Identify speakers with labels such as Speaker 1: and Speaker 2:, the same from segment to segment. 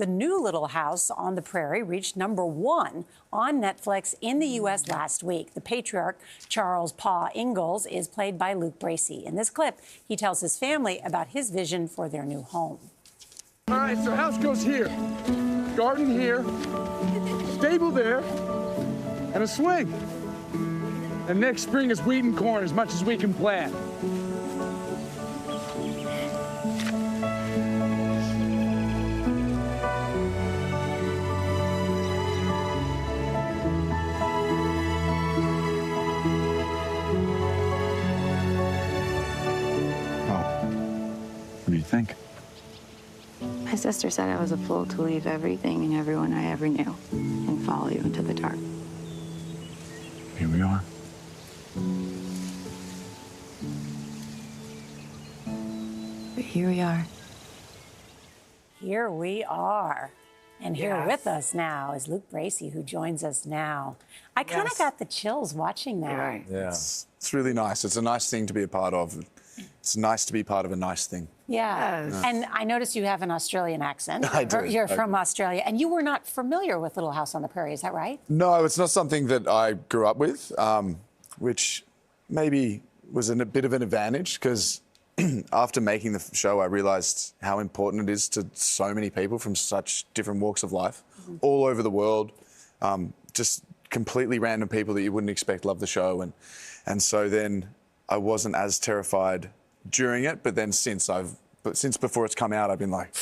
Speaker 1: The new Little House on the Prairie reached #1 on Netflix in the U.S. last week. The patriarch, Charles "Pa" Ingalls, is played by Luke Bracey. In this clip, he tells his family about his vision for their new home.
Speaker 2: All right, so house goes here, garden here, stable there, and a swing. And next spring is wheat and corn as much as we can plant.
Speaker 3: What do you think?
Speaker 4: My sister said I was a fool to leave everything and everyone I ever knew and follow you into the dark.
Speaker 3: Here we are.
Speaker 4: But here we are.
Speaker 1: Here we are. And here
Speaker 5: Yes.
Speaker 1: with us now is Luke Bracey, who joins us now. I kind of got the chills watching that.
Speaker 5: Right.
Speaker 3: Yeah. It's really nice. It's a nice thing to be a part of. It's nice to be part of a nice thing.
Speaker 1: Yeah.
Speaker 5: Yes.
Speaker 1: And I noticed you have an Australian accent.
Speaker 3: I do.
Speaker 1: You're from Australia. And you were not familiar with Little House on the Prairie, is that right?
Speaker 3: No, it's not something that I grew up with, which maybe was a bit of an advantage because after making the show, I realised how important it is to so many people from such different walks of life, all over the world, just completely random people that you wouldn't expect love the show. And so then I wasn't as terrified during it, but then since before it's come out, I've been like,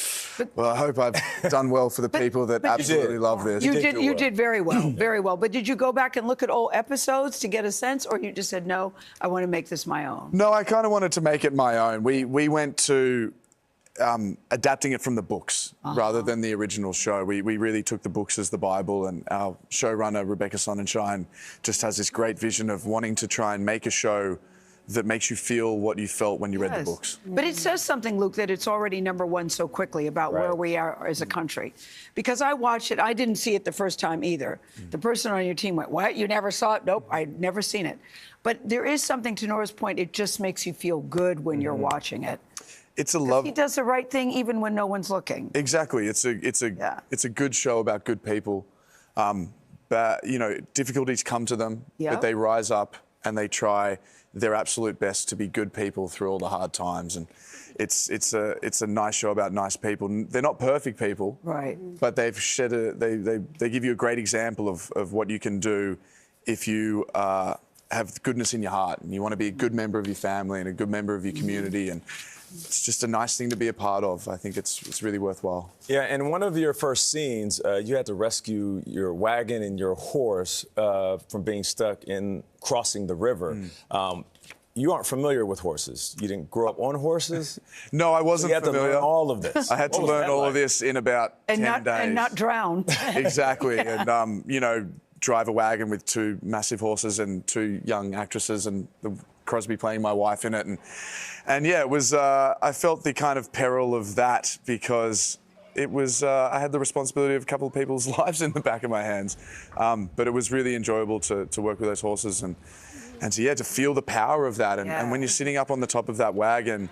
Speaker 3: well, I hope I've done well for the people that absolutely love this.
Speaker 5: You did very well, very well. But did you go back and look at old episodes to get a sense, or you just said, no, I want to make this my own?
Speaker 3: No, I kind of wanted to make it my own. We went to adapting it from the books rather than the original show. We really took the books as the Bible, and our showrunner, Rebecca Sonnenschein, just has this great vision of wanting to try and make a show that makes you feel what you felt when you read the books.
Speaker 5: But it says something, Luke, that it's already #1 so quickly about where we are as a country. Because I watched it, I didn't see it the first time either. The person on your team went, what, you never saw it? Nope, I'd never seen it. But there is something, to Nora's point, it just makes you feel good when you're watching it.
Speaker 3: It's a love.
Speaker 5: He does the right thing even when no one's looking.
Speaker 3: Exactly. It's a good show about good people. But you know, difficulties come to them, but they rise up and they try their absolute best to be good people through all the hard times. And it's a nice show about nice people. They're not perfect people,
Speaker 5: right?
Speaker 3: But they've shed they give you a great example of what you can do if you have goodness in your heart and you want to be a good member of your family and a good member of your community. And it's just a nice thing to be a part of. I think it's really worthwhile.
Speaker 6: Yeah, and one of your first scenes, you had to rescue your wagon and your horse from being stuck in crossing the river. You aren't familiar with horses. You didn't grow up on horses.
Speaker 3: No, I wasn't
Speaker 6: so you had
Speaker 3: familiar.
Speaker 6: to learn all of this.
Speaker 3: I had to learn all of this in about 10 days.
Speaker 5: And not drown.
Speaker 3: Exactly. And, you know, drive a wagon with 2 massive horses and 2 young actresses and Crosby playing my wife in it. And yeah, it was, I felt the kind of peril of that because it was, I had the responsibility of a couple of people's lives in the back of my hands. But it was really enjoyable to work with those horses and so, yeah, to feel the power of that. And when you're sitting up on the top of that wagon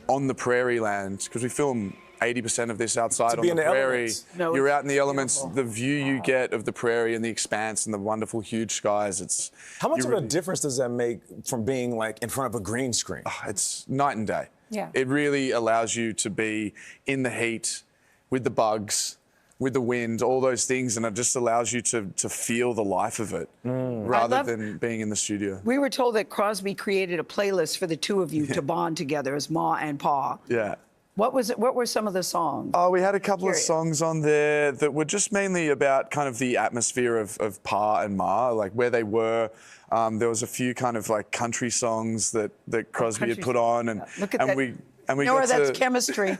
Speaker 3: on the prairie land, because we film 80% of this outside on the prairie.
Speaker 5: No,
Speaker 3: you're out in the elements.
Speaker 5: beautiful.
Speaker 3: The view you get of the prairie and the expanse and the wonderful huge skies. It's
Speaker 6: How much of a difference does that make from being like in front of a green screen?
Speaker 3: It's night and day.
Speaker 1: Yeah.
Speaker 3: It really allows you to be in the heat with the bugs, with the wind, all those things, and it just allows you to feel the life of it rather than being in the studio.
Speaker 5: We were told that Crosby created a playlist for the 2 of you to bond together as Ma and Pa.
Speaker 3: Yeah.
Speaker 5: What were some of the songs?
Speaker 3: Oh, we had a couple of songs on there that were just mainly about kind of the atmosphere of Pa and Ma, like where they were. There was a few kind of like country songs that Crosby had put on, and
Speaker 5: Look at that.
Speaker 3: we
Speaker 5: Nora, that's chemistry.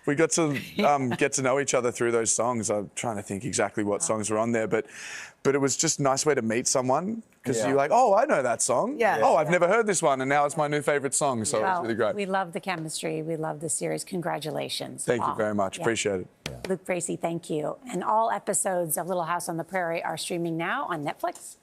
Speaker 3: we got to get to know each other through those songs. I'm trying to think exactly what songs were on there, but it was just a nice way to meet someone because you're like, oh, I know that song.
Speaker 5: Yeah.
Speaker 3: Oh, I've never heard this one, and now it's my new favourite song. So
Speaker 1: Well,
Speaker 3: it's really great.
Speaker 1: we love the chemistry. We love the series. Congratulations.
Speaker 3: Thank you very much. Appreciate it.
Speaker 1: Luke Bracey, thank you. And all episodes of Little House on the Prairie are streaming now on Netflix.